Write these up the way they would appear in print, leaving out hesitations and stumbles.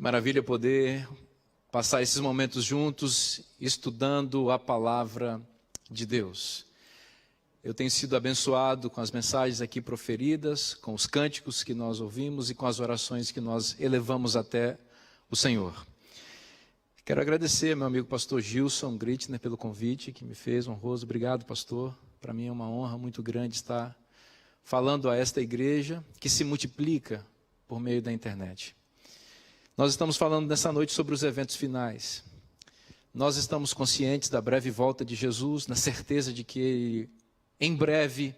Que maravilha poder passar esses momentos juntos, estudando a palavra de Deus. Eu tenho sido abençoado com as mensagens aqui proferidas, com os cânticos que nós ouvimos e com as orações que nós elevamos até o Senhor. Quero agradecer ao meu amigo pastor Gilson Gritner pelo convite que me fez, honroso. Obrigado, pastor. Para mim é uma honra muito grande estar falando a esta igreja que se multiplica por meio da internet. Nós estamos falando nessa noite sobre os eventos finais. Nós estamos conscientes da breve volta de Jesus, na certeza de que Ele, em breve,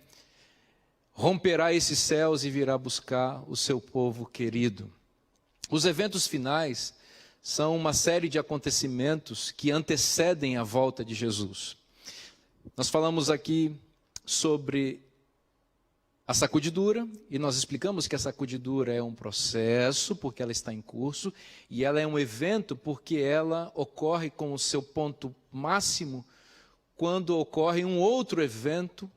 romperá esses céus e virá buscar o seu povo querido. Os eventos finais são uma série de acontecimentos que antecedem a volta de Jesus. Nós falamos aqui sobre a sacudidura, e nós explicamos que a sacudidura é um processo, porque ela está em curso, e ela é um evento porque ela ocorre com o seu ponto máximo quando ocorre um outro evento,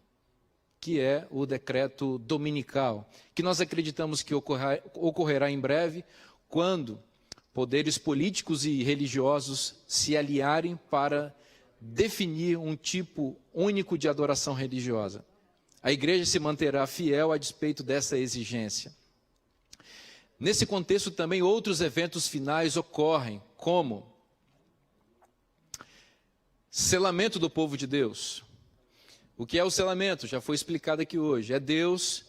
que é o decreto dominical, que nós acreditamos que ocorrerá em breve, quando poderes políticos e religiosos se aliarem para definir um tipo único de adoração religiosa. A igreja se manterá fiel a despeito dessa exigência. Nesse contexto também outros eventos finais ocorrem, como selamento do povo de Deus. O que é o selamento? Já foi explicado aqui hoje. É Deus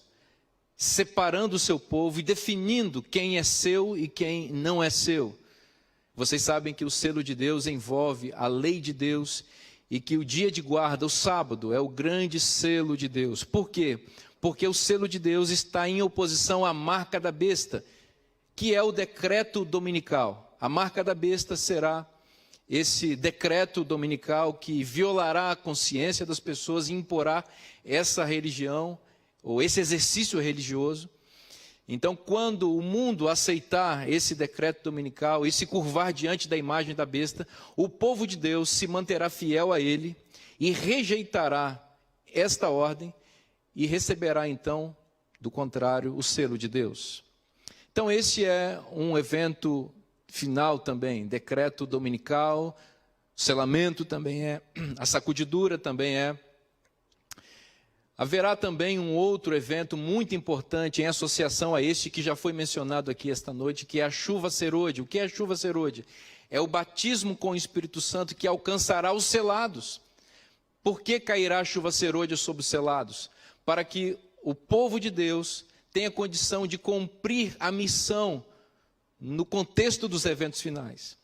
separando o seu povo e definindo quem é seu e quem não é seu. Vocês sabem que o selo de Deus envolve a lei de Deus e que o dia de guarda, o sábado, é o grande selo de Deus. Por quê? Porque o selo de Deus está em oposição à marca da besta, que é o decreto dominical. A marca da besta será esse decreto dominical que violará a consciência das pessoas e imporá essa religião, ou esse exercício religioso. Então, quando o mundo aceitar esse decreto dominical e se curvar diante da imagem da besta, o povo de Deus se manterá fiel a ele e rejeitará esta ordem e receberá, então, do contrário, o selo de Deus. Então, esse é um evento final também, decreto dominical, selamento também é, a sacudidura também é. Haverá também um outro evento muito importante em associação a este que já foi mencionado aqui esta noite, que é a chuva serôdia. O que é a chuva serôdia? É o batismo com o Espírito Santo que alcançará os selados. Por que cairá a chuva serôdia sobre os selados? Para que o povo de Deus tenha condição de cumprir a missão no contexto dos eventos finais.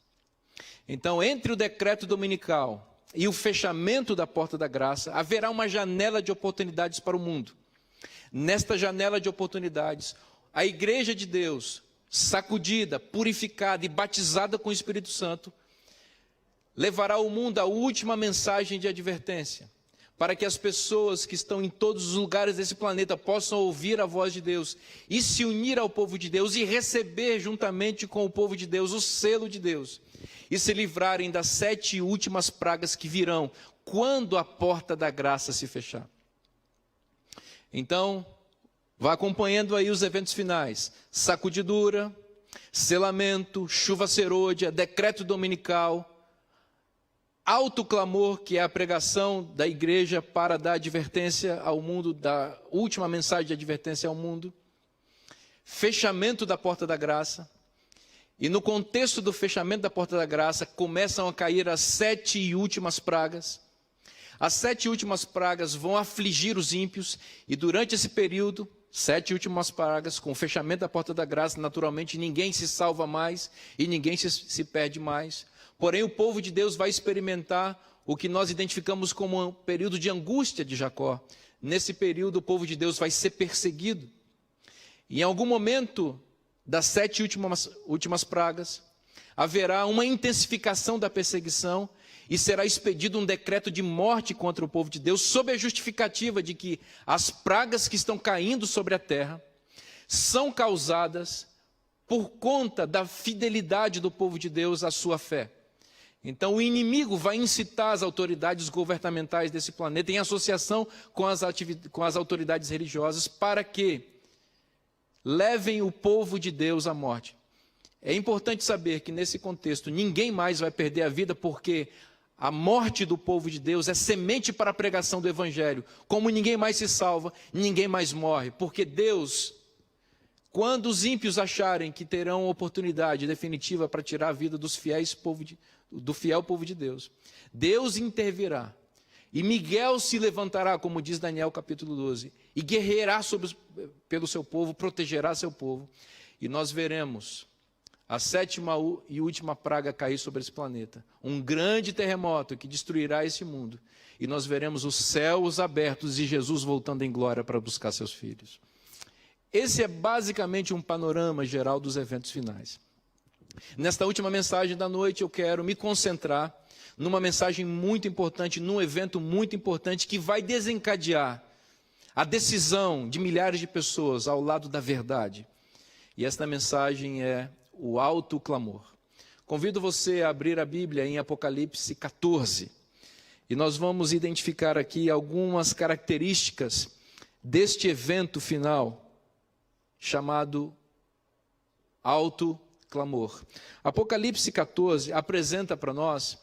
Então, entre o decreto dominical e o fechamento da porta da graça, haverá uma janela de oportunidades para o mundo. Nesta janela de oportunidades, a igreja de Deus, sacudida, purificada e batizada com o Espírito Santo, levará ao mundo a última mensagem de advertência, para que as pessoas que estão em todos os lugares desse planeta possam ouvir a voz de Deus e se unir ao povo de Deus e receber juntamente com o povo de Deus o selo de Deus e se livrarem das 7 últimas pragas que virão quando a porta da graça se fechar. Então, vá acompanhando aí os eventos finais: sacudidura, selamento, chuva serôdia, decreto dominical, alto clamor, que é a pregação da igreja para dar advertência ao mundo, da última mensagem de advertência ao mundo, fechamento da porta da graça. E no contexto do fechamento da porta da graça, começam a cair as 7 últimas pragas. As 7 últimas pragas vão afligir os ímpios, e durante esse período, 7 últimas pragas, com o fechamento da porta da graça, naturalmente ninguém se salva mais e ninguém se perde mais. Porém, o povo de Deus vai experimentar o que nós identificamos como um período de angústia de Jacó. Nesse período, o povo de Deus vai ser perseguido. E em algum momento das 7 últimas pragas, haverá uma intensificação da perseguição e será expedido um decreto de morte contra o povo de Deus, sob a justificativa de que as pragas que estão caindo sobre a terra são causadas por conta da fidelidade do povo de Deus à sua fé. Então o inimigo vai incitar as autoridades governamentais desse planeta, em associação com as autoridades religiosas, para que levem o povo de Deus à morte. É importante saber que nesse contexto ninguém mais vai perder a vida, porque a morte do povo de Deus é semente para a pregação do Evangelho. Como ninguém mais se salva, ninguém mais morre, porque Deus, quando os ímpios acharem que terão oportunidade definitiva para tirar a vida do fiel povo de Deus, Deus intervirá. E Miguel se levantará, como diz Daniel capítulo 12, e guerreará pelo seu povo, protegerá seu povo. E nós veremos a 7ª e última praga cair sobre esse planeta. Um grande terremoto que destruirá esse mundo. E nós veremos os céus abertos e Jesus voltando em glória para buscar seus filhos. Esse é basicamente um panorama geral dos eventos finais. Nesta última mensagem da noite eu quero me concentrar numa mensagem muito importante, num evento muito importante que vai desencadear a decisão de milhares de pessoas ao lado da verdade. E esta mensagem é o alto clamor. Convido você a abrir a Bíblia em Apocalipse 14. E nós vamos identificar aqui algumas características deste evento final, chamado alto clamor. Apocalipse 14 apresenta para nós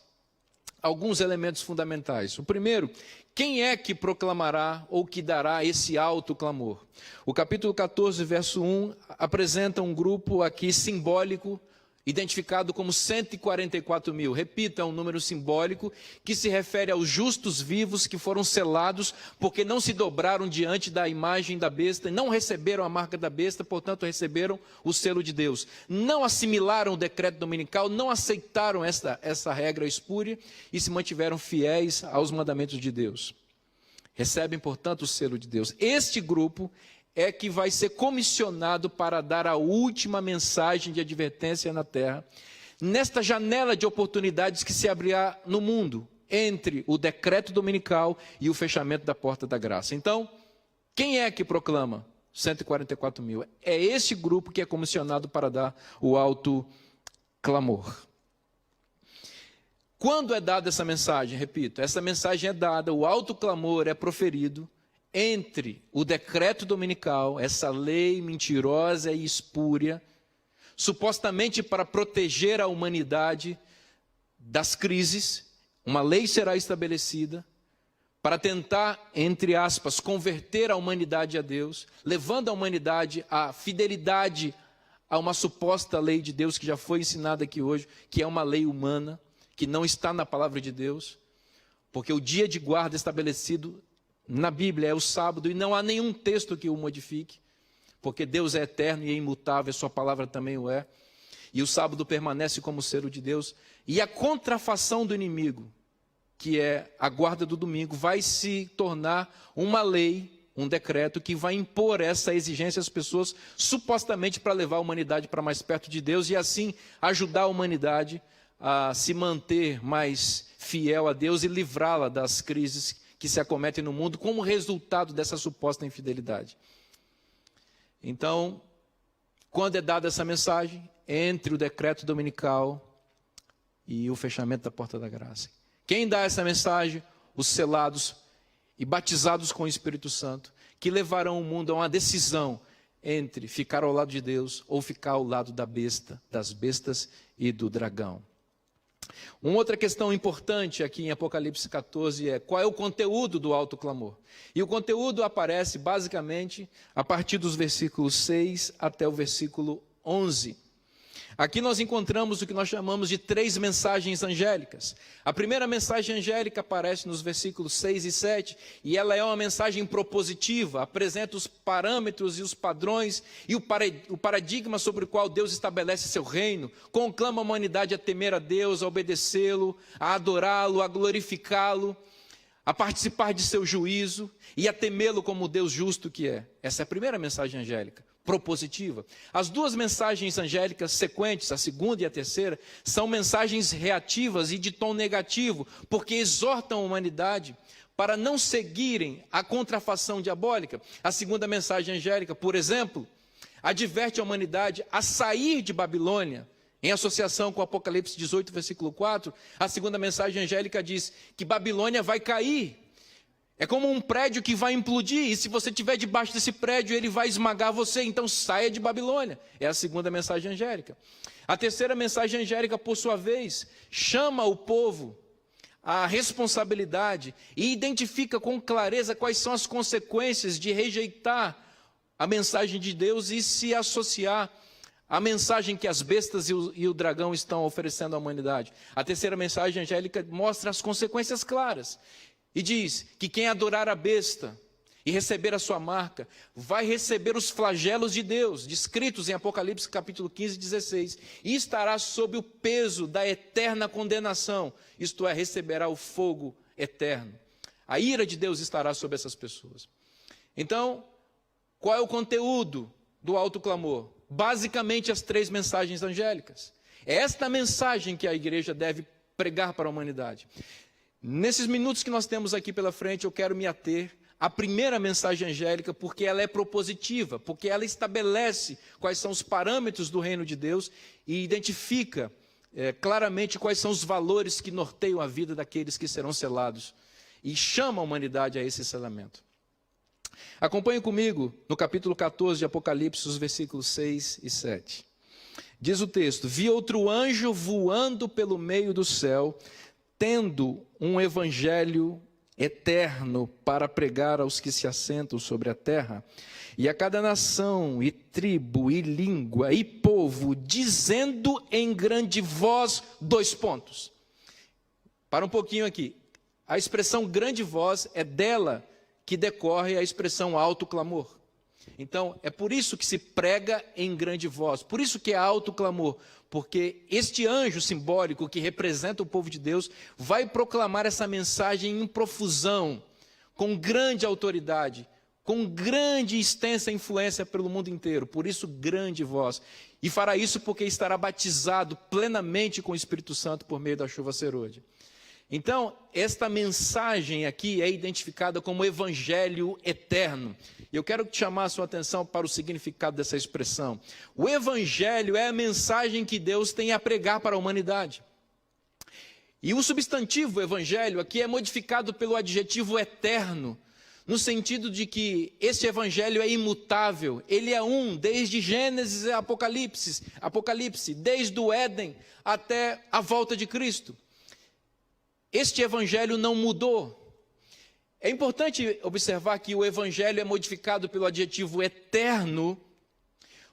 alguns elementos fundamentais. O primeiro, quem é que proclamará ou que dará esse alto clamor? O capítulo 14, verso 1, apresenta um grupo aqui simbólico, identificado como 144 mil. Repita, é um número simbólico que se refere aos justos vivos que foram selados porque não se dobraram diante da imagem da besta, não receberam a marca da besta, portanto receberam o selo de Deus. Não assimilaram o decreto dominical, não aceitaram essa regra espúria e se mantiveram fiéis aos mandamentos de Deus. Recebem, portanto, o selo de Deus. Este grupo é que vai ser comissionado para dar a última mensagem de advertência na terra, nesta janela de oportunidades que se abrirá no mundo, entre o decreto dominical e o fechamento da porta da graça. Então, quem é que proclama? 144 mil. É esse grupo que é comissionado para dar o alto clamor. Quando é dada essa mensagem? Repito, essa mensagem é dada, o alto clamor é proferido entre o decreto dominical, essa lei mentirosa e espúria, supostamente para proteger a humanidade das crises. Uma lei será estabelecida para tentar, entre aspas, converter a humanidade a Deus, levando a humanidade à fidelidade a uma suposta lei de Deus que já foi ensinada aqui hoje, que é uma lei humana, que não está na palavra de Deus, porque o dia de guarda estabelecido na Bíblia é o sábado, e não há nenhum texto que o modifique, porque Deus é eterno e é imutável, a sua palavra também o é, e o sábado permanece como selo de Deus, e a contrafação do inimigo, que é a guarda do domingo, vai se tornar uma lei, um decreto que vai impor essa exigência às pessoas, supostamente para levar a humanidade para mais perto de Deus, e assim ajudar a humanidade a se manter mais fiel a Deus e livrá-la das crises que se acometem no mundo como resultado dessa suposta infidelidade. Então, quando é dada essa mensagem, entre o decreto dominical e o fechamento da porta da graça. Quem dá essa mensagem? Os selados e batizados com o Espírito Santo, que levarão o mundo a uma decisão entre ficar ao lado de Deus ou ficar ao lado da besta, das bestas e do dragão. Uma outra questão importante aqui em Apocalipse 14 é qual é o conteúdo do alto clamor. E o conteúdo aparece basicamente a partir dos versículos 6 até o versículo 11. Aqui nós encontramos o que nós chamamos de 3 mensagens angélicas. A primeira mensagem angélica aparece nos versículos 6 e 7, e ela é uma mensagem propositiva, apresenta os parâmetros e os padrões e o paradigma sobre o qual Deus estabelece seu reino, conclama a humanidade a temer a Deus, a obedecê-lo, a adorá-lo, a glorificá-lo, a participar de seu juízo e a temê-lo como o Deus justo que é. Essa é a primeira mensagem angélica, propositiva. As 2 mensagens angélicas sequentes, a segunda e a terceira, são mensagens reativas e de tom negativo, porque exortam a humanidade para não seguirem a contrafação diabólica. A segunda mensagem angélica, por exemplo, adverte a humanidade a sair de Babilônia. Em associação com Apocalipse 18, versículo 4, a segunda mensagem angélica diz que Babilônia vai cair. É como um prédio que vai implodir, e se você estiver debaixo desse prédio, ele vai esmagar você, então saia de Babilônia. É a segunda mensagem angélica. A terceira mensagem angélica, por sua vez, chama o povo à responsabilidade e identifica com clareza quais são as consequências de rejeitar a mensagem de Deus e se associar à mensagem que as bestas e o dragão estão oferecendo à humanidade. A terceira mensagem angélica mostra as consequências claras. E diz que quem adorar a besta e receber a sua marca, vai receber os flagelos de Deus, descritos em Apocalipse capítulo 15 e 16, e estará sob o peso da eterna condenação, isto é, receberá o fogo eterno. A ira de Deus estará sobre essas pessoas. Então, qual é o conteúdo do alto clamor? Basicamente as três mensagens angélicas. É esta mensagem que a igreja deve pregar para a humanidade. Nesses minutos que nós temos aqui pela frente, eu quero me ater à primeira mensagem angélica, porque ela é propositiva, porque ela estabelece quais são os parâmetros do reino de Deus e identifica claramente quais são os valores que norteiam a vida daqueles que serão selados e chama a humanidade a esse selamento. Acompanhe comigo no capítulo 14 de Apocalipse, os versículos 6 e 7. Diz o texto: vi outro anjo voando pelo meio do céu, tendo um evangelho eterno para pregar aos que se assentam sobre a terra, e a cada nação, e tribo, e língua, e povo, dizendo em grande voz, dois pontos. Para um pouquinho aqui. A expressão grande voz é dela que decorre a expressão alto clamor. Então, é por isso que se prega em grande voz, por isso que é alto clamor, porque este anjo simbólico que representa o povo de Deus vai proclamar essa mensagem em profusão, com grande autoridade, com grande e extensa influência pelo mundo inteiro, por isso grande voz. E fará isso porque estará batizado plenamente com o Espírito Santo por meio da chuva serôdia. Então, esta mensagem aqui é identificada como evangelho eterno. Eu quero chamar a sua atenção para o significado dessa expressão. O evangelho é a mensagem que Deus tem a pregar para a humanidade. E o substantivo evangelho aqui é modificado pelo adjetivo eterno, no sentido de que esse evangelho é imutável, ele é desde Gênesis e Apocalipse, desde o Éden até a volta de Cristo. Este evangelho não mudou. É importante observar que o evangelho é modificado pelo adjetivo eterno,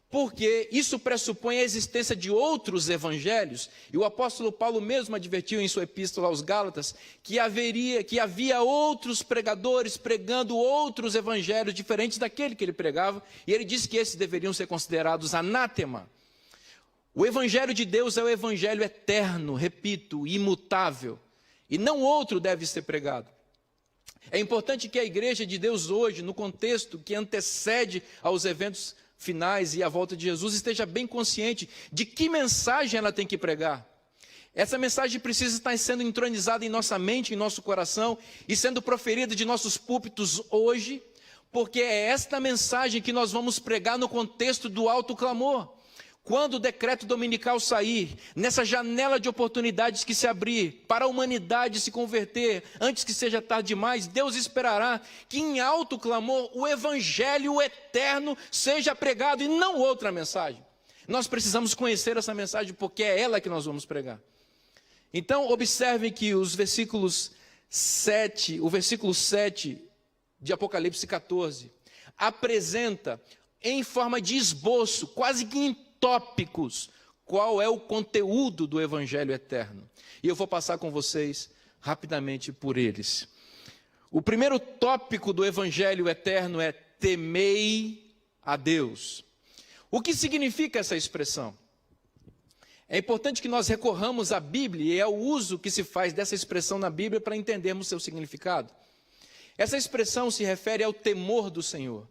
porque isso pressupõe a existência de outros evangelhos, e o apóstolo Paulo mesmo advertiu em sua epístola aos Gálatas que havia outros pregadores pregando outros evangelhos diferentes daquele que ele pregava, e ele disse que esses deveriam ser considerados anátema. O evangelho de Deus é o evangelho eterno, repito, imutável, e não outro deve ser pregado. É importante que a igreja de Deus hoje, no contexto que antecede aos eventos finais e à volta de Jesus, esteja bem consciente de que mensagem ela tem que pregar. Essa mensagem precisa estar sendo entronizada em nossa mente, em nosso coração, e sendo proferida de nossos púlpitos hoje, porque é esta mensagem que nós vamos pregar no contexto do alto clamor. Quando o decreto dominical sair, nessa janela de oportunidades que se abrir para a humanidade se converter, antes que seja tarde demais, Deus esperará que em alto clamor o evangelho eterno seja pregado e não outra mensagem. Nós precisamos conhecer essa mensagem porque é ela que nós vamos pregar. Então, observem que o versículo 7 de Apocalipse 14, apresenta em forma de esboço, quase que em tópicos, qual é o conteúdo do evangelho eterno. E eu vou passar com vocês rapidamente por eles. O primeiro tópico do evangelho eterno é temei a Deus. O que significa essa expressão? É importante que nós recorramos à Bíblia e ao uso que se faz dessa expressão na Bíblia para entendermos seu significado. Essa expressão se refere ao temor do Senhor.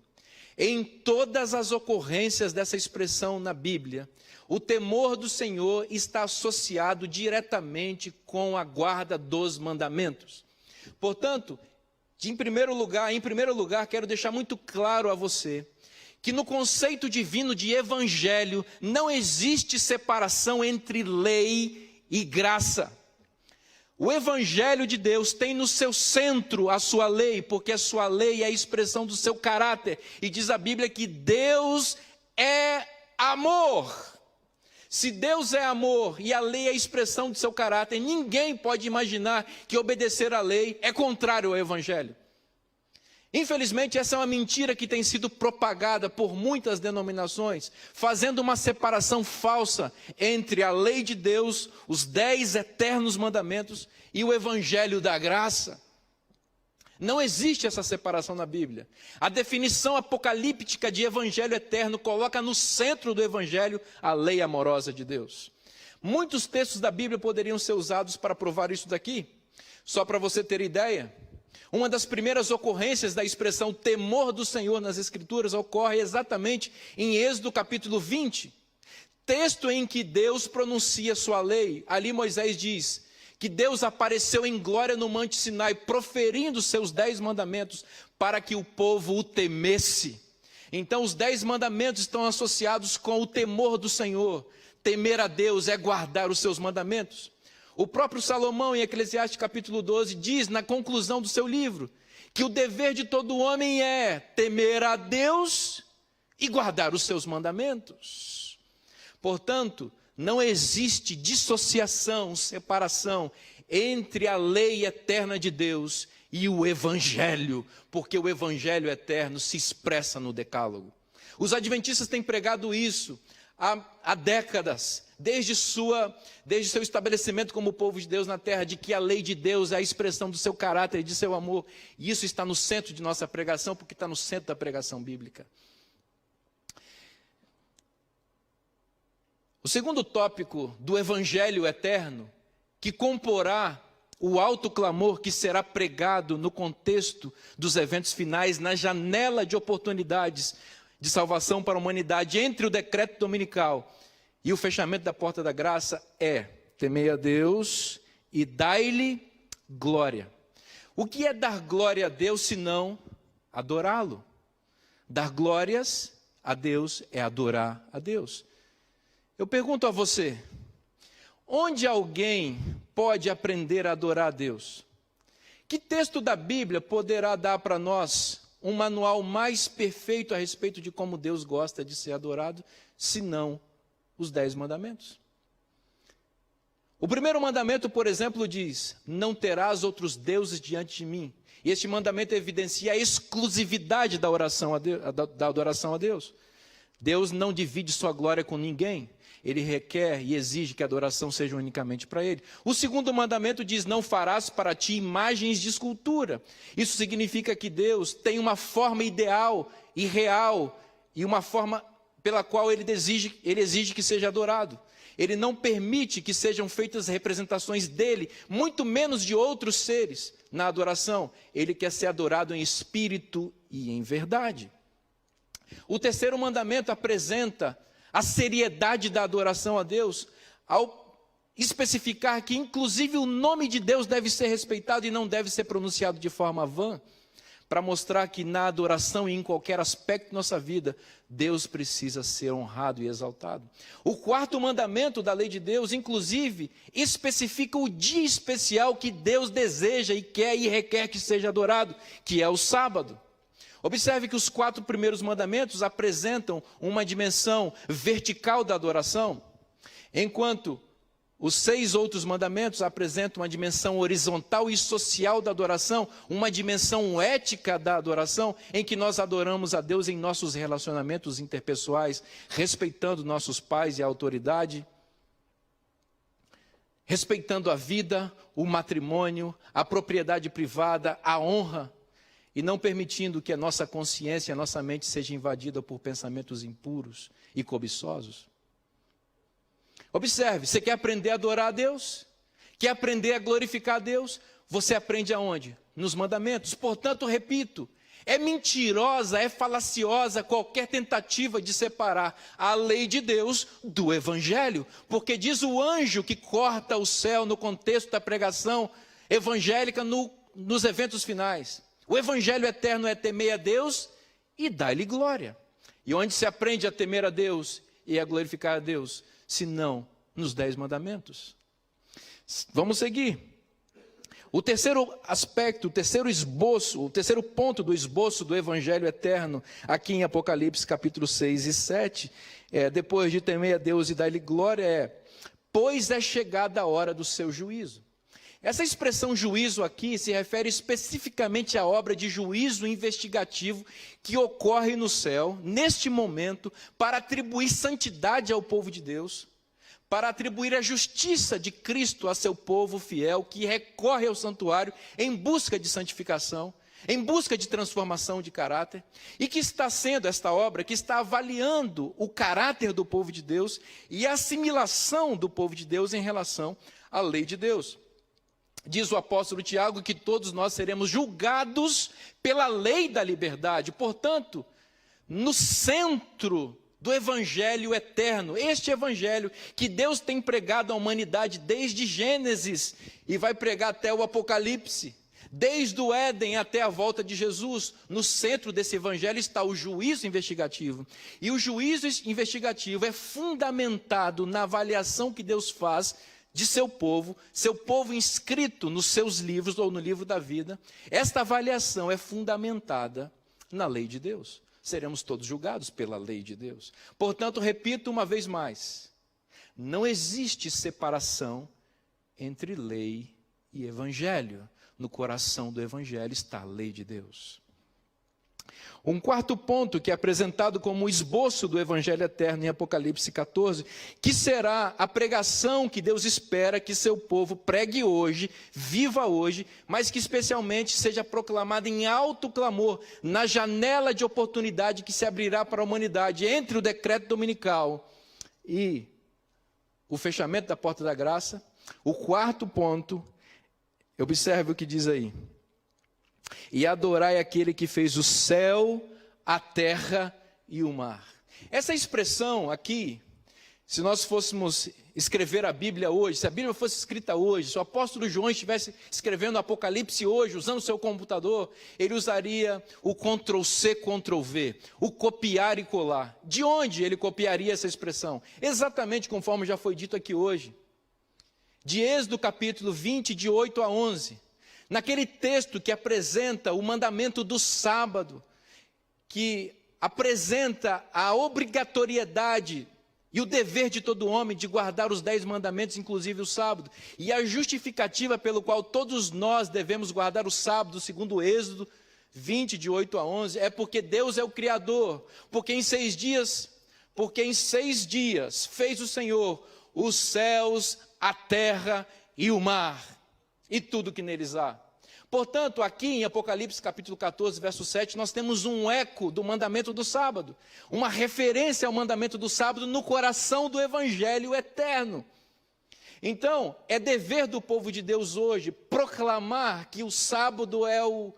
Em todas as ocorrências dessa expressão na Bíblia, o temor do Senhor está associado diretamente com a guarda dos mandamentos. Portanto, em primeiro lugar, quero deixar muito claro a você que no conceito divino de evangelho não existe separação entre lei e graça. O Evangelho de Deus tem no seu centro a sua lei, porque a sua lei é a expressão do seu caráter. E diz a Bíblia que Deus é amor. Se Deus é amor e a lei é a expressão do seu caráter, ninguém pode imaginar que obedecer à lei é contrário ao Evangelho. Infelizmente, essa é uma mentira que tem sido propagada por muitas denominações, fazendo uma separação falsa entre a lei de Deus, os 10 eternos mandamentos e o Evangelho da graça. Não existe essa separação na Bíblia. A definição apocalíptica de Evangelho eterno coloca no centro do Evangelho a lei amorosa de Deus. Muitos textos da Bíblia poderiam ser usados para provar isso daqui. Só para você ter ideia, uma das primeiras ocorrências da expressão temor do Senhor nas Escrituras ocorre exatamente em Êxodo capítulo 20, texto em que Deus pronuncia sua lei. Ali Moisés diz que Deus apareceu em glória no Monte Sinai, proferindo seus 10 mandamentos para que o povo o temesse. Então os 10 mandamentos estão associados com o temor do Senhor. Temer a Deus é guardar os seus mandamentos. O próprio Salomão, em Eclesiastes capítulo 12, diz na conclusão do seu livro, que o dever de todo homem é temer a Deus e guardar os seus mandamentos. Portanto, não existe dissociação, separação entre a lei eterna de Deus e o Evangelho, porque o Evangelho eterno se expressa no Decálogo. Os adventistas têm pregado isso há décadas, desde seu estabelecimento como povo de Deus na terra, de que a lei de Deus é a expressão do seu caráter e de seu amor. E isso está no centro de nossa pregação, porque está no centro da pregação bíblica. O segundo tópico do Evangelho eterno, que comporá o alto clamor que será pregado no contexto dos eventos finais, na janela de oportunidades de salvação para a humanidade, entre o decreto dominical e o fechamento da porta da graça, é: temei a Deus e dai-lhe glória. O que é dar glória a Deus, senão adorá-lo? Dar glórias a Deus é adorar a Deus. Eu pergunto a você, onde alguém pode aprender a adorar a Deus? Que texto da Bíblia poderá dar para nós um manual mais perfeito a respeito de como Deus gosta de ser adorado, senão os 10 mandamentos? O primeiro mandamento, por exemplo, diz: não terás outros deuses diante de mim. E este mandamento evidencia a exclusividade da adoração a Deus. Deus não divide sua glória com ninguém. Ele requer e exige que a adoração seja unicamente para Ele. O segundo mandamento diz: não farás para ti imagens de escultura. Isso significa que Deus tem uma forma ideal e real, e uma forma pela qual Ele exige que seja adorado. Ele não permite que sejam feitas representações dele, muito menos de outros seres, na adoração. Ele quer ser adorado em espírito e em verdade. O terceiro mandamento apresenta a seriedade da adoração a Deus, ao especificar que inclusive o nome de Deus deve ser respeitado e não deve ser pronunciado de forma vã, para mostrar que na adoração e em qualquer aspecto da nossa vida, Deus precisa ser honrado e exaltado. O quarto mandamento da lei de Deus, inclusive, especifica o dia especial que Deus deseja e quer e requer que seja adorado, que é o sábado. Observe que os 4 primeiros mandamentos apresentam uma dimensão vertical da adoração, enquanto os 6 outros mandamentos apresentam uma dimensão horizontal e social da adoração, uma dimensão ética da adoração, em que nós adoramos a Deus em nossos relacionamentos interpessoais, respeitando nossos pais e a autoridade, respeitando a vida, o matrimônio, a propriedade privada, a honra, e não permitindo que a nossa consciência, a nossa mente seja invadida por pensamentos impuros e cobiçosos. Observe, você quer aprender a adorar a Deus? Quer aprender a glorificar a Deus? Você aprende aonde? Nos mandamentos. Portanto, repito, é mentirosa, é falaciosa qualquer tentativa de separar a lei de Deus do Evangelho, porque diz o anjo que corta o céu no contexto da pregação evangélica nos eventos finais. O Evangelho eterno é temer a Deus e dar-lhe glória. E onde se aprende a temer a Deus e a glorificar a Deus? Senão nos 10 mandamentos. Vamos seguir. O terceiro aspecto, o terceiro esboço, o terceiro ponto do esboço do Evangelho eterno, aqui em Apocalipse capítulo 6 e 7, depois de temer a Deus e dar-lhe glória, pois é chegada a hora do seu juízo. Essa expressão juízo aqui se refere especificamente à obra de juízo investigativo que ocorre no céu, neste momento, para atribuir santidade ao povo de Deus, para atribuir a justiça de Cristo a seu povo fiel, que recorre ao santuário em busca de santificação, em busca de transformação de caráter, e que está sendo esta obra, que está avaliando o caráter do povo de Deus e a assimilação do povo de Deus em relação à lei de Deus. Diz o apóstolo Tiago que todos nós seremos julgados pela lei da liberdade. Portanto, no centro do Evangelho eterno, este Evangelho que Deus tem pregado à humanidade desde Gênesis e vai pregar até o Apocalipse, desde o Éden até a volta de Jesus, no centro desse Evangelho está o juízo investigativo. E o juízo investigativo é fundamentado na avaliação que Deus faz de seu povo inscrito nos seus livros ou no livro da vida. Esta avaliação é fundamentada na lei de Deus. Seremos todos julgados pela lei de Deus. Portanto, repito uma vez mais, não existe separação entre lei e evangelho. No coração do evangelho está a lei de Deus. Um quarto ponto que é apresentado como esboço do Evangelho eterno em Apocalipse 14, que será a pregação que Deus espera que seu povo pregue hoje, viva hoje, mas que especialmente seja proclamada em alto clamor, na janela de oportunidade que se abrirá para a humanidade, entre o decreto dominical e o fechamento da porta da graça. O quarto ponto, observe o que diz aí. E adorai aquele que fez o céu, a terra e o mar. Essa expressão aqui, se nós fôssemos escrever a Bíblia hoje, se a Bíblia fosse escrita hoje, se o apóstolo João estivesse escrevendo o Apocalipse hoje, usando o seu computador, ele usaria o Ctrl+C, Ctrl+V, o copiar e colar. De onde ele copiaria essa expressão? Exatamente conforme já foi dito aqui hoje. De Êxodo capítulo 20, de 8 a 11. Naquele texto que apresenta o mandamento do sábado, que apresenta a obrigatoriedade e o dever de todo homem de guardar os 10 mandamentos, inclusive o sábado, e a justificativa pelo qual todos nós devemos guardar o sábado, segundo o Êxodo 20, de 8 a 11, é porque Deus é o Criador, porque em 6 dias fez o Senhor os céus, a terra e o mar, e tudo que neles há. Portanto, aqui em Apocalipse capítulo 14, verso 7, nós temos um eco do mandamento do sábado, uma referência ao mandamento do sábado no coração do Evangelho eterno. Então, é dever do povo de Deus hoje proclamar que o sábado é o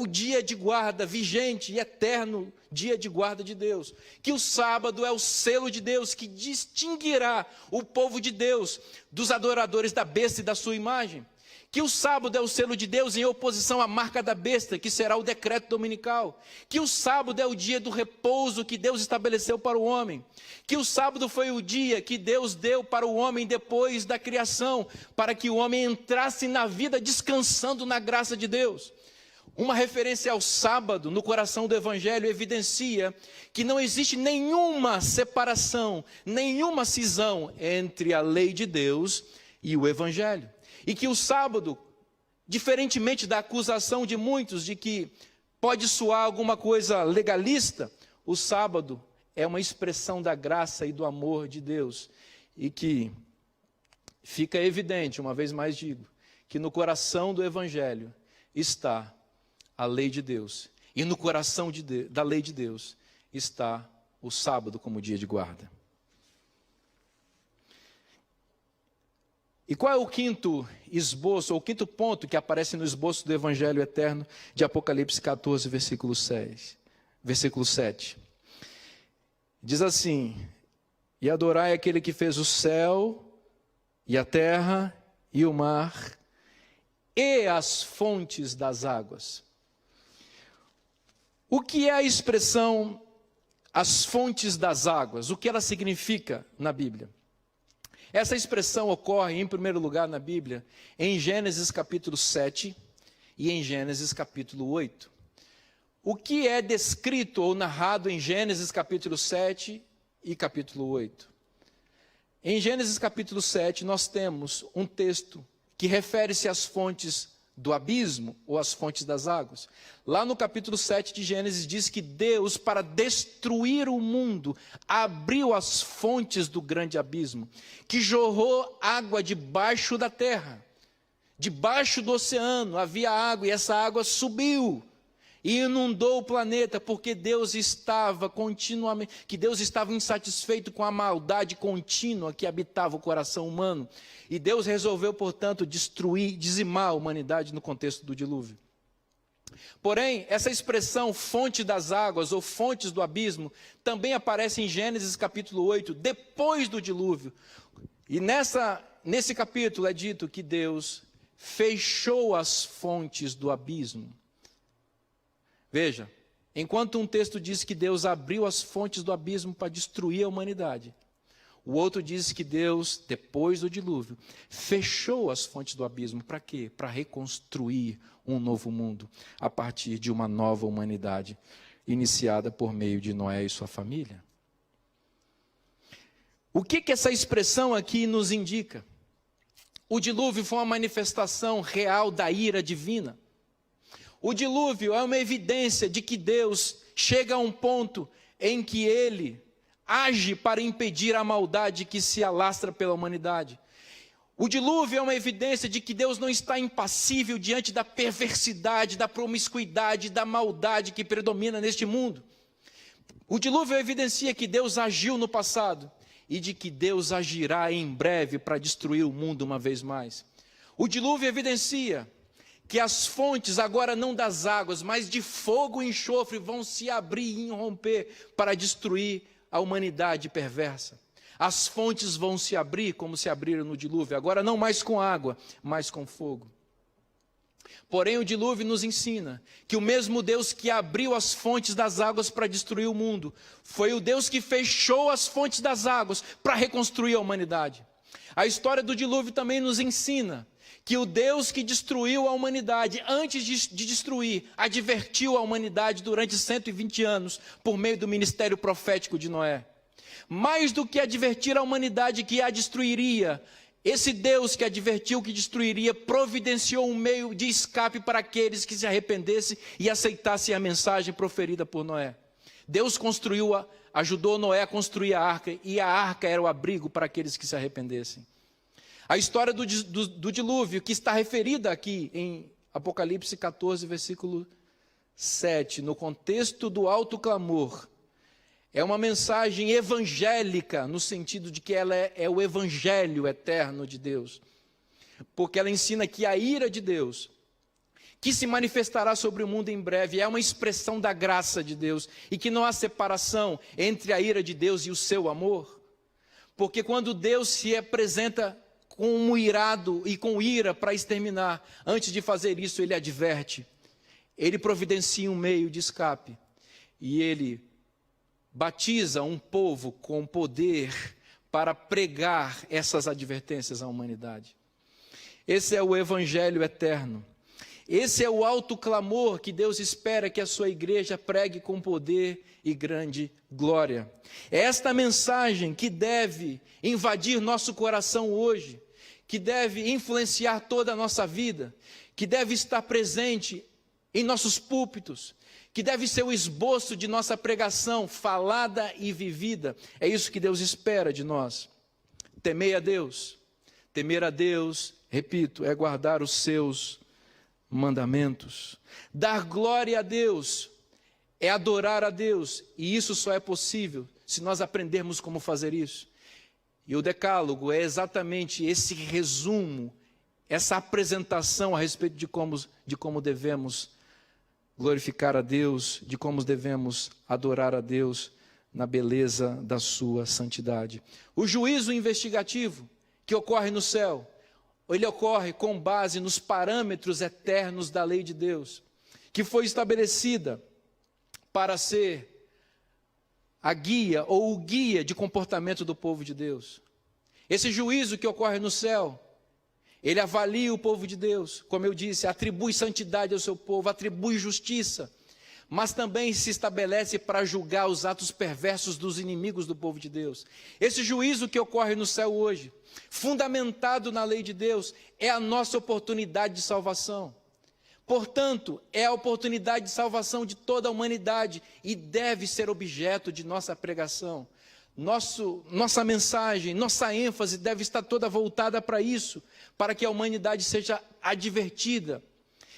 dia de guarda vigente e eterno, dia de guarda de Deus. Que o sábado é o selo de Deus que distinguirá o povo de Deus dos adoradores da besta e da sua imagem. Que o sábado é o selo de Deus em oposição à marca da besta, que será o decreto dominical. Que o sábado é o dia do repouso que Deus estabeleceu para o homem. Que o sábado foi o dia que Deus deu para o homem depois da criação, para que o homem entrasse na vida descansando na graça de Deus. Uma referência ao sábado no coração do Evangelho evidencia que não existe nenhuma separação, nenhuma cisão entre a lei de Deus e o Evangelho. E que o sábado, diferentemente da acusação de muitos de que pode soar alguma coisa legalista, o sábado é uma expressão da graça e do amor de Deus. E que fica evidente, uma vez mais digo, que no coração do Evangelho está a lei de Deus. E no coração da lei de Deus está o sábado como dia de guarda. E qual é o quinto esboço, ou o quinto ponto que aparece no esboço do Evangelho eterno de Apocalipse 14, versículo 7? Diz assim: e adorai aquele que fez o céu, e a terra, e o mar, e as fontes das águas. O que é a expressão as fontes das águas? O que ela significa na Bíblia? Essa expressão ocorre, em primeiro lugar, na Bíblia, em Gênesis capítulo 7 e em Gênesis capítulo 8. O que é descrito ou narrado em Gênesis capítulo 7 e capítulo 8? Em Gênesis capítulo 7, nós temos um texto que refere-se às fontes do abismo ou às fontes das águas. Lá no capítulo 7 de Gênesis diz que Deus, para destruir o mundo, abriu as fontes do grande abismo, que jorrou água debaixo da terra. Debaixo do oceano havia água e essa água subiu e inundou o planeta, porque Deus estava insatisfeito com a maldade contínua que habitava o coração humano. E Deus resolveu, portanto, dizimar a humanidade no contexto do dilúvio. Porém, essa expressão fonte das águas ou fontes do abismo também aparece em Gênesis capítulo 8, depois do dilúvio. E nesse capítulo é dito que Deus fechou as fontes do abismo. Veja, enquanto um texto diz que Deus abriu as fontes do abismo para destruir a humanidade, o outro diz que Deus, depois do dilúvio, fechou as fontes do abismo. Para quê? Para reconstruir um novo mundo, a partir de uma nova humanidade, iniciada por meio de Noé e sua família. O que essa expressão aqui nos indica? O dilúvio foi uma manifestação real da ira divina. O dilúvio é uma evidência de que Deus chega a um ponto em que Ele age para impedir a maldade que se alastra pela humanidade. O dilúvio é uma evidência de que Deus não está impassível diante da perversidade, da promiscuidade, da maldade que predomina neste mundo. O dilúvio evidencia que Deus agiu no passado e de que Deus agirá em breve para destruir o mundo uma vez mais. O dilúvio evidencia que as fontes, agora não das águas, mas de fogo e enxofre, vão se abrir e romper para destruir a humanidade perversa. As fontes vão se abrir como se abriram no dilúvio, agora não mais com água, mas com fogo. Porém, o dilúvio nos ensina que o mesmo Deus que abriu as fontes das águas para destruir o mundo, foi o Deus que fechou as fontes das águas para reconstruir a humanidade. A história do dilúvio também nos ensina que o Deus que destruiu a humanidade, antes de destruir, advertiu a humanidade durante 120 anos, por meio do ministério profético de Noé. Mais do que advertir a humanidade que a destruiria, esse Deus que advertiu que destruiria, providenciou um meio de escape para aqueles que se arrependessem e aceitassem a mensagem proferida por Noé. Deus ajudou Noé a construir a arca, e a arca era o abrigo para aqueles que se arrependessem. A história do dilúvio, que está referida aqui em Apocalipse 14, versículo 7, no contexto do alto clamor, é uma mensagem evangélica, no sentido de que ela é o evangelho eterno de Deus. Porque ela ensina que a ira de Deus, que se manifestará sobre o mundo em breve, é uma expressão da graça de Deus, e que não há separação entre a ira de Deus e o seu amor. Porque quando Deus se apresenta como irado e com ira para exterminar, antes de fazer isso ele adverte, ele providencia um meio de escape, e ele batiza um povo com poder para pregar essas advertências à humanidade. Esse é o evangelho eterno. Esse é o alto clamor que Deus espera que a sua igreja pregue com poder e grande glória. É esta mensagem que deve invadir nosso coração hoje, que deve influenciar toda a nossa vida, que deve estar presente em nossos púlpitos, que deve ser o esboço de nossa pregação, falada e vivida. É isso que Deus espera de nós. Temer a Deus, repito, é guardar os seus mandamentos. Dar glória a Deus é adorar a Deus, e isso só é possível se nós aprendermos como fazer isso. E o decálogo é exatamente esse resumo, essa apresentação a respeito de como devemos glorificar a Deus, de como devemos adorar a Deus na beleza da sua santidade. O juízo investigativo que ocorre no céu, ele ocorre com base nos parâmetros eternos da lei de Deus, que foi estabelecida para ser a guia ou o guia de comportamento do povo de Deus. Esse juízo que ocorre no céu, ele avalia o povo de Deus, como eu disse, atribui santidade ao seu povo, atribui justiça, mas também se estabelece para julgar os atos perversos dos inimigos do povo de Deus. Esse juízo que ocorre no céu hoje, fundamentado na lei de Deus, é a nossa oportunidade de salvação. Portanto, é a oportunidade de salvação de toda a humanidade e deve ser objeto de nossa pregação. Nossa mensagem, nossa ênfase deve estar toda voltada para isso, para que a humanidade seja advertida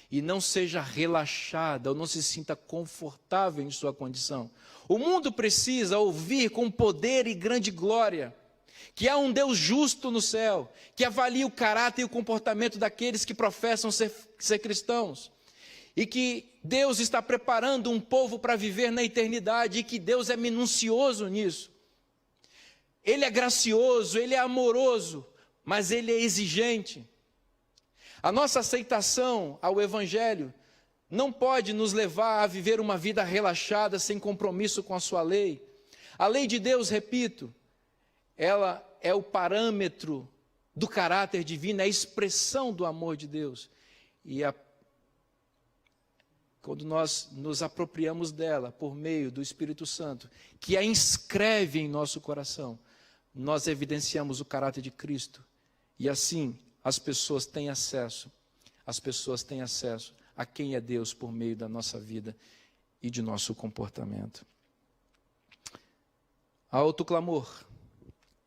e não seja relaxada ou não se sinta confortável em sua condição. O mundo precisa ouvir com poder e grande glória que há um Deus justo no céu, que avalia o caráter e o comportamento daqueles que professam ser cristãos, e que Deus está preparando um povo para viver na eternidade, e que Deus é minucioso nisso. Ele é gracioso, Ele é amoroso, mas Ele é exigente. A nossa aceitação ao Evangelho não pode nos levar a viver uma vida relaxada, sem compromisso com a sua lei. A lei de Deus, repito, ela é o parâmetro do caráter divino, é a expressão do amor de Deus. E quando nós nos apropriamos dela por meio do Espírito Santo, que a inscreve em nosso coração, nós evidenciamos o caráter de Cristo. E assim, as pessoas têm acesso a quem é Deus por meio da nossa vida e de nosso comportamento. Autoclamor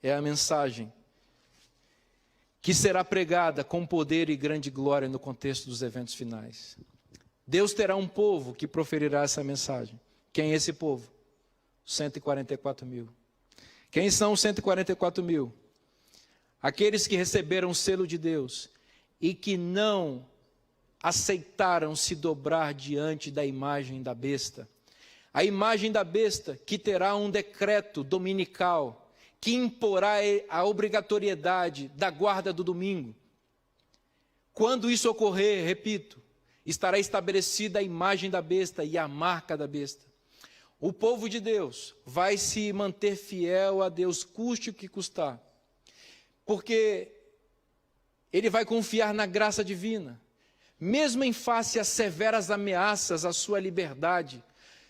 é a mensagem que será pregada com poder e grande glória no contexto dos eventos finais. Deus terá um povo que proferirá essa mensagem. Quem é esse povo? 144 mil. Quem são os 144 mil? Aqueles que receberam o selo de Deus e que não aceitaram se dobrar diante da imagem da besta. A imagem da besta que terá um decreto dominical que imporá a obrigatoriedade da guarda do domingo. Quando isso ocorrer, repito, estará estabelecida a imagem da besta e a marca da besta. O povo de Deus vai se manter fiel a Deus, custe o que custar, porque ele vai confiar na graça divina, mesmo em face às severas ameaças à sua liberdade.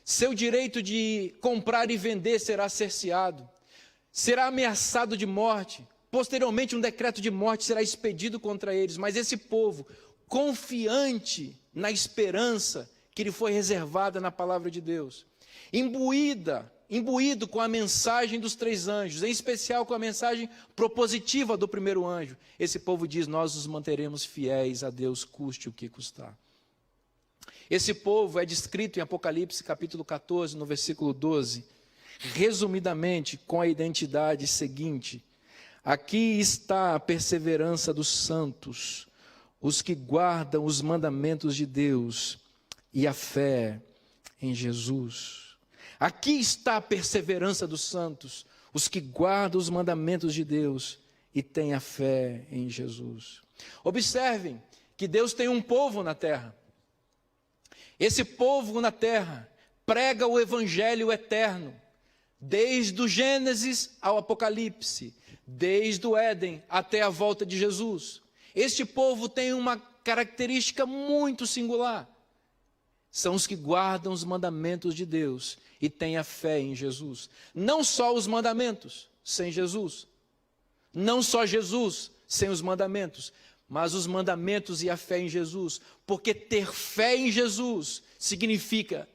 Seu direito de comprar e vender será cerceado, será ameaçado de morte. Posteriormente, um decreto de morte será expedido contra eles, mas esse povo, confiante na esperança que lhe foi reservada na palavra de Deus, imbuído com a mensagem dos 3 anjos, em especial com a mensagem propositiva do primeiro anjo, esse povo diz: nós nos manteremos fiéis a Deus, custe o que custar. Esse povo é descrito em Apocalipse capítulo 14, no versículo 12, resumidamente com a identidade seguinte: aqui está a perseverança dos santos, os que guardam os mandamentos de Deus e a fé em Jesus. Aqui está a perseverança dos santos, os que guardam os mandamentos de Deus e têm a fé em Jesus. Observem que Deus tem um povo na terra. Esse povo na terra prega o evangelho eterno, desde o Gênesis ao Apocalipse, desde o Éden até a volta de Jesus. Este povo tem uma característica muito singular. São os que guardam os mandamentos de Deus e têm a fé em Jesus. Não só os mandamentos, sem Jesus. Não só Jesus, sem os mandamentos, mas os mandamentos e a fé em Jesus. Porque ter fé em Jesus significa,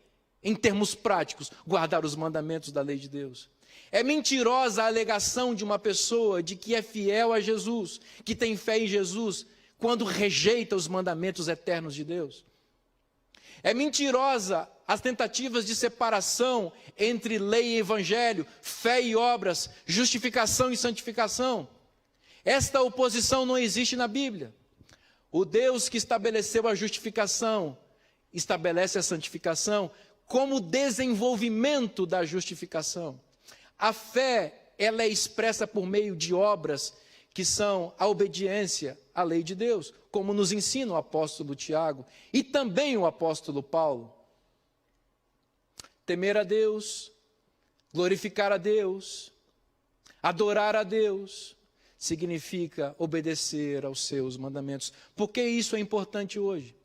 em termos práticos, guardar os mandamentos da lei de Deus. É mentirosa a alegação de uma pessoa de que é fiel a Jesus, que tem fé em Jesus, quando rejeita os mandamentos eternos de Deus. É mentirosa as tentativas de separação entre lei e evangelho, fé e obras, justificação e santificação. Esta oposição não existe na Bíblia. O Deus que estabeleceu a justificação, estabelece a santificação como desenvolvimento da justificação. A fé, ela é expressa por meio de obras que são a obediência à lei de Deus, como nos ensina o apóstolo Tiago e também o apóstolo Paulo. Temer a Deus, glorificar a Deus, adorar a Deus, significa obedecer aos seus mandamentos. Por que isso é importante hoje?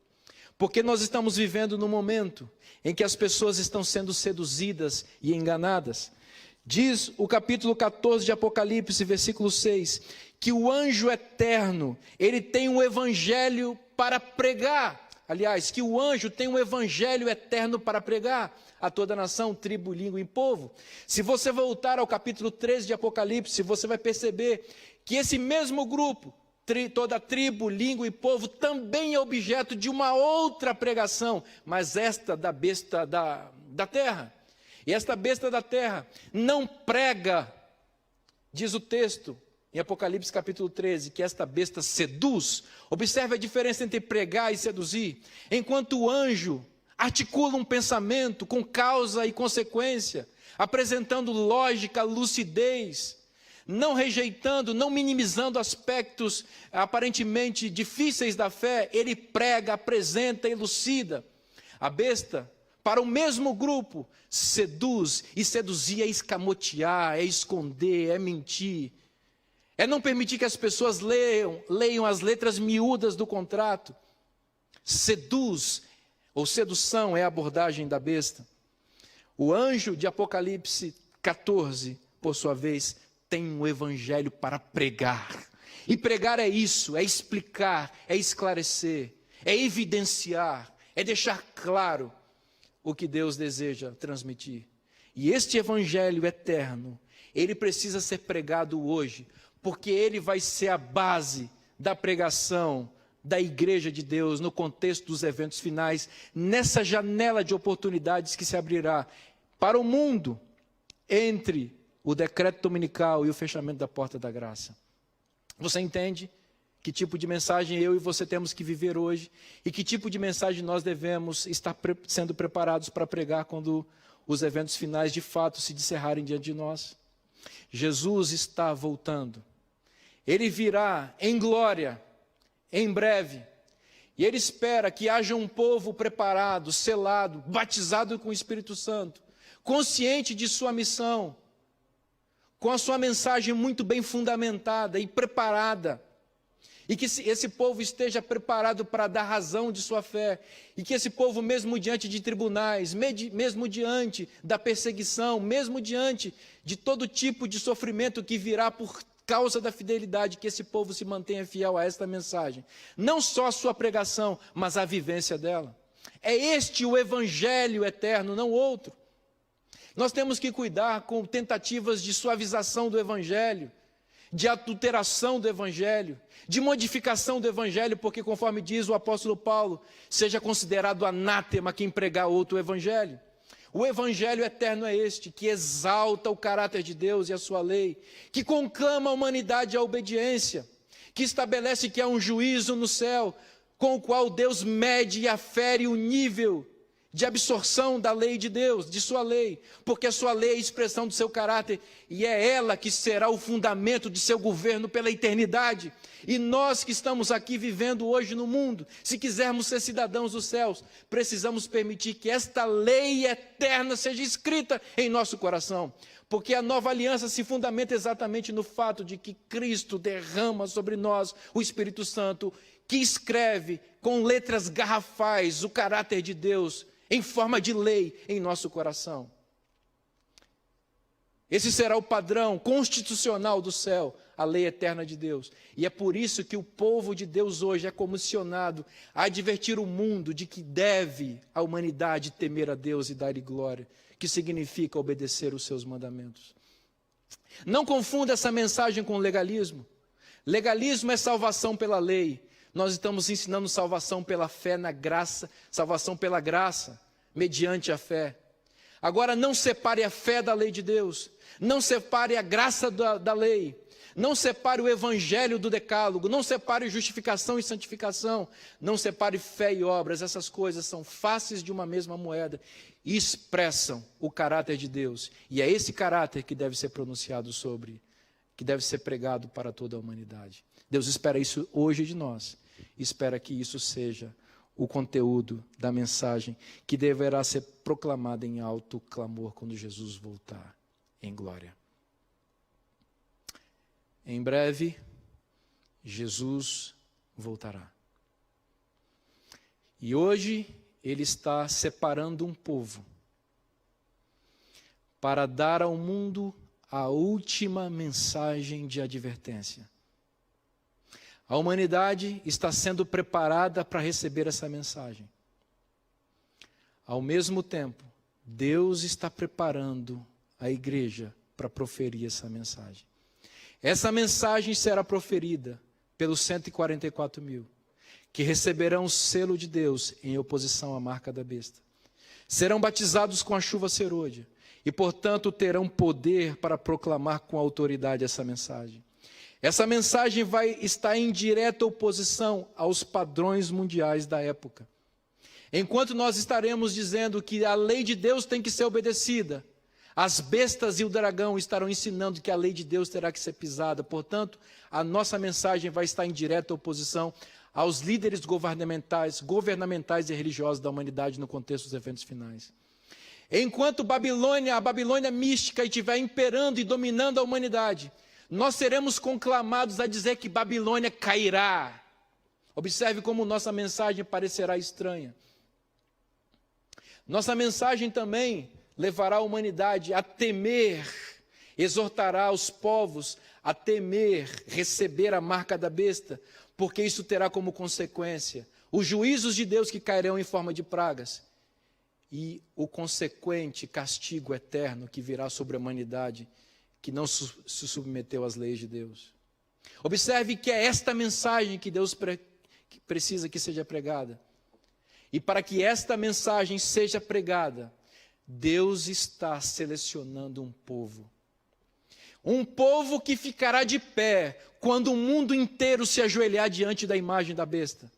Porque nós estamos vivendo num momento em que as pessoas estão sendo seduzidas e enganadas. Diz o capítulo 14 de Apocalipse, versículo 6, que o anjo eterno, ele tem um evangelho para pregar. Aliás, que o anjo tem um evangelho eterno para pregar a toda nação, tribo, língua e povo. Se você voltar ao capítulo 13 de Apocalipse, você vai perceber que esse mesmo grupo, toda tribo, língua e povo, também é objeto de uma outra pregação, mas esta da besta da terra. E esta besta da terra não prega, diz o texto, em Apocalipse capítulo 13, que esta besta seduz. Observe a diferença entre pregar e seduzir. Enquanto o anjo articula um pensamento com causa e consequência, apresentando lógica, lucidez, não rejeitando, não minimizando aspectos aparentemente difíceis da fé, ele prega, apresenta, elucida. A besta, para o mesmo grupo, seduz, e seduzir é escamotear, é esconder, é mentir, é não permitir que as pessoas leiam as letras miúdas do contrato. Seduz, ou sedução, é a abordagem da besta. O anjo de Apocalipse 14, por sua vez, tem um evangelho para pregar. E pregar é isso, é explicar, é esclarecer, é evidenciar, é deixar claro o que Deus deseja transmitir. E este evangelho eterno, ele precisa ser pregado hoje, porque ele vai ser a base da pregação da igreja de Deus no contexto dos eventos finais, nessa janela de oportunidades que se abrirá para o mundo entre o decreto dominical e o fechamento da porta da graça. Você entende que tipo de mensagem eu e você temos que viver hoje e que tipo de mensagem nós devemos estar sendo preparados para pregar quando os eventos finais de fato se descerrarem diante de nós? Jesus está voltando. Ele virá em glória, em breve, e ele espera que haja um povo preparado, selado, batizado com o Espírito Santo, consciente de sua missão, com a sua mensagem muito bem fundamentada e preparada, e que esse povo esteja preparado para dar razão de sua fé, e que esse povo, mesmo diante de tribunais, mesmo diante da perseguição, mesmo diante de todo tipo de sofrimento que virá por causa da fidelidade, que esse povo se mantenha fiel a esta mensagem. Não só a sua pregação, mas a vivência dela. É este o evangelho eterno, não outro. Nós temos que cuidar com tentativas de suavização do evangelho, de adulteração do evangelho, de modificação do evangelho, porque conforme diz o apóstolo Paulo, seja considerado anátema quem pregar outro evangelho. O evangelho eterno é este, que exalta o caráter de Deus e a sua lei, que conclama a humanidade à obediência, que estabelece que há um juízo no céu, com o qual Deus mede e afere o nível de absorção da lei de Deus, de sua lei, porque a sua lei é a expressão do seu caráter, e é ela que será o fundamento de seu governo pela eternidade. E nós que estamos aqui vivendo hoje no mundo, se quisermos ser cidadãos dos céus, precisamos permitir que esta lei eterna seja escrita em nosso coração, porque a nova aliança se fundamenta exatamente no fato de que Cristo derrama sobre nós o Espírito Santo, que escreve com letras garrafais o caráter de Deus em forma de lei em nosso coração. Esse será o padrão constitucional do céu, a lei eterna de Deus. E é por isso que o povo de Deus hoje é comissionado a advertir o mundo de que deve a humanidade temer a Deus e dar-lhe glória, que significa obedecer os seus mandamentos. Não confunda essa mensagem com legalismo. Legalismo é salvação pela lei. Nós estamos ensinando salvação pela fé na graça, salvação pela graça, mediante a fé. Agora, não separe a fé da lei de Deus, não separe a graça da lei, não separe o evangelho do decálogo, não separe justificação e santificação, não separe fé e obras. Essas coisas são faces de uma mesma moeda e expressam o caráter de Deus. E é esse caráter que deve ser pronunciado sobre, que deve ser pregado para toda a humanidade. Deus espera isso hoje de nós, espera que isso seja o conteúdo da mensagem que deverá ser proclamada em alto clamor quando Jesus voltar em glória. Em breve, Jesus voltará. E hoje Ele está separando um povo para dar ao mundo a última mensagem de advertência. A humanidade está sendo preparada para receber essa mensagem. Ao mesmo tempo, Deus está preparando a igreja para proferir essa mensagem. Essa mensagem será proferida pelos 144 mil, que receberão o selo de Deus em oposição à marca da besta. Serão batizados com a chuva serôdia e, portanto, terão poder para proclamar com autoridade essa mensagem. Essa mensagem vai estar em direta oposição aos padrões mundiais da época. Enquanto nós estaremos dizendo que a lei de Deus tem que ser obedecida, as bestas e o dragão estarão ensinando que a lei de Deus terá que ser pisada. Portanto, a nossa mensagem vai estar em direta oposição aos líderes governamentais e religiosos da humanidade no contexto dos eventos finais. Enquanto a Babilônia mística estiver imperando e dominando a humanidade, nós seremos conclamados a dizer que Babilônia cairá. Observe como nossa mensagem parecerá estranha. Nossa mensagem também levará a humanidade a temer, exortará os povos a temer, receber a marca da besta, porque isso terá como consequência os juízos de Deus que cairão em forma de pragas e o consequente castigo eterno que virá sobre a humanidade que não se submeteu às leis de Deus. Observe que é esta mensagem que Deus precisa que seja pregada. E para que esta mensagem seja pregada, Deus está selecionando um povo. Um povo que ficará de pé quando o mundo inteiro se ajoelhar diante da imagem da besta.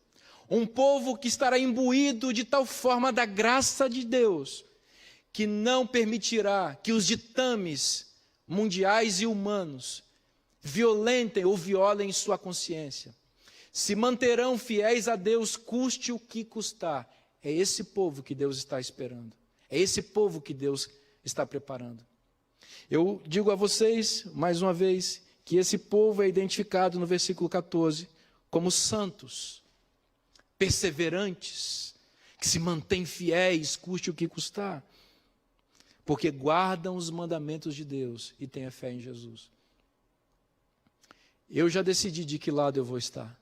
Um povo que estará imbuído de tal forma da graça de Deus, que não permitirá que os ditames mundiais e humanos violentem ou violem sua consciência. Se manterão fiéis a Deus, custe o que custar. É esse povo que Deus está esperando. É esse povo que Deus está preparando. Eu digo a vocês, mais uma vez, que esse povo é identificado no versículo 14 como santos, perseverantes, que se mantêm fiéis, custe o que custar, porque guardam os mandamentos de Deus e têm a fé em Jesus. Eu já decidi de que lado eu vou estar.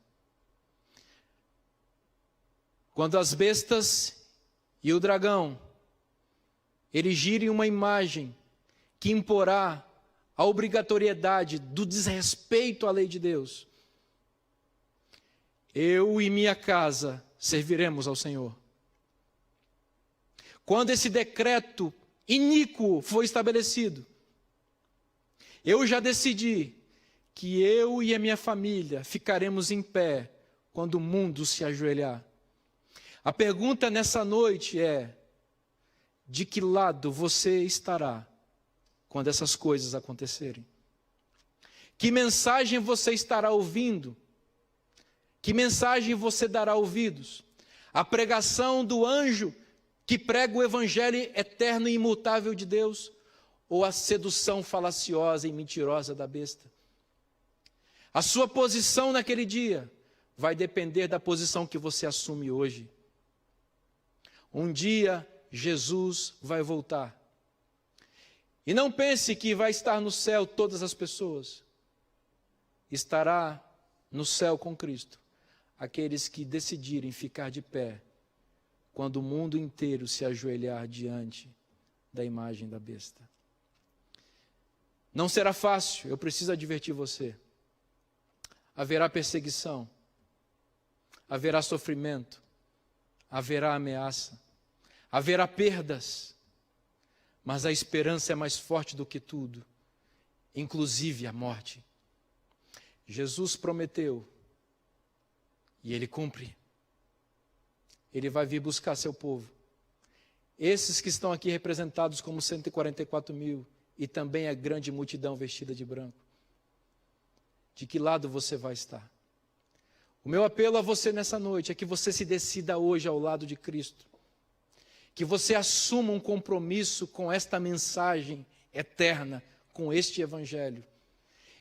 Quando as bestas e o dragão erigirem uma imagem que imporá a obrigatoriedade do desrespeito à lei de Deus, eu e minha casa serviremos ao Senhor. Quando esse decreto iníquo foi estabelecido, eu já decidi que eu e a minha família ficaremos em pé quando o mundo se ajoelhar. A pergunta nessa noite é: de que lado você estará quando essas coisas acontecerem? Que mensagem você estará ouvindo? Que mensagem você dará ouvidos? A pregação do anjo que prega o evangelho eterno e imutável de Deus, ou a sedução falaciosa e mentirosa da besta? A sua posição naquele dia vai depender da posição que você assume hoje. Um dia Jesus vai voltar. E não pense que vai estar no céu todas as pessoas. Estará no céu com Cristo aqueles que decidirem ficar de pé quando o mundo inteiro se ajoelhar diante da imagem da besta. Não será fácil, eu preciso advertir você. Haverá perseguição, haverá sofrimento, haverá ameaça, haverá perdas, mas a esperança é mais forte do que tudo, inclusive a morte. Jesus prometeu, e Ele cumpre. Ele vai vir buscar seu povo. Esses que estão aqui representados como 144 mil, e também a grande multidão vestida de branco. De que lado você vai estar? O meu apelo a você nessa noite é que você se decida hoje ao lado de Cristo. Que você assuma um compromisso com esta mensagem eterna, com este evangelho.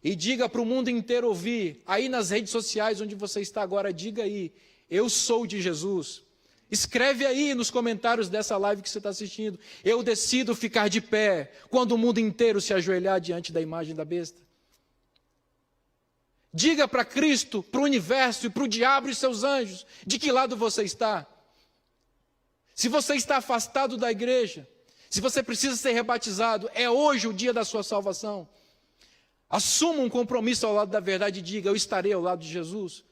E diga para o mundo inteiro ouvir, aí nas redes sociais onde você está agora, diga aí, eu sou de Jesus. Escreve aí nos comentários dessa live que você está assistindo, eu decido ficar de pé quando o mundo inteiro se ajoelhar diante da imagem da besta. Diga para Cristo, para o universo e para o diabo e seus anjos, de que lado você está. Se você está afastado da igreja, se você precisa ser rebatizado, é hoje o dia da sua salvação. Assuma um compromisso ao lado da verdade e diga, eu estarei ao lado de Jesus.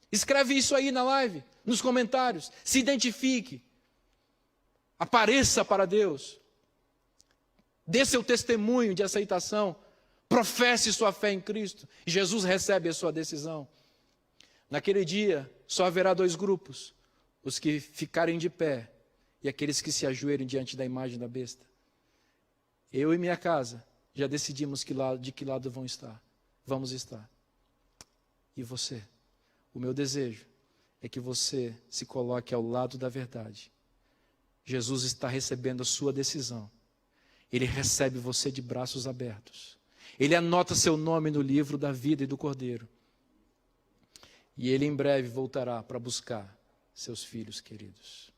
Escreve isso aí na live, nos comentários. Se identifique. Apareça para Deus. Dê seu testemunho de aceitação. Professe sua fé em Cristo. E Jesus recebe a sua decisão. Naquele dia, só haverá dois grupos. Os que ficarem de pé e aqueles que se ajoelhem diante da imagem da besta. Eu e minha casa já decidimos de que lado vamos estar. E você? O meu desejo é que você se coloque ao lado da verdade. Jesus está recebendo a sua decisão. Ele recebe você de braços abertos. Ele anota seu nome no livro da vida e do Cordeiro. E Ele em breve voltará para buscar seus filhos queridos.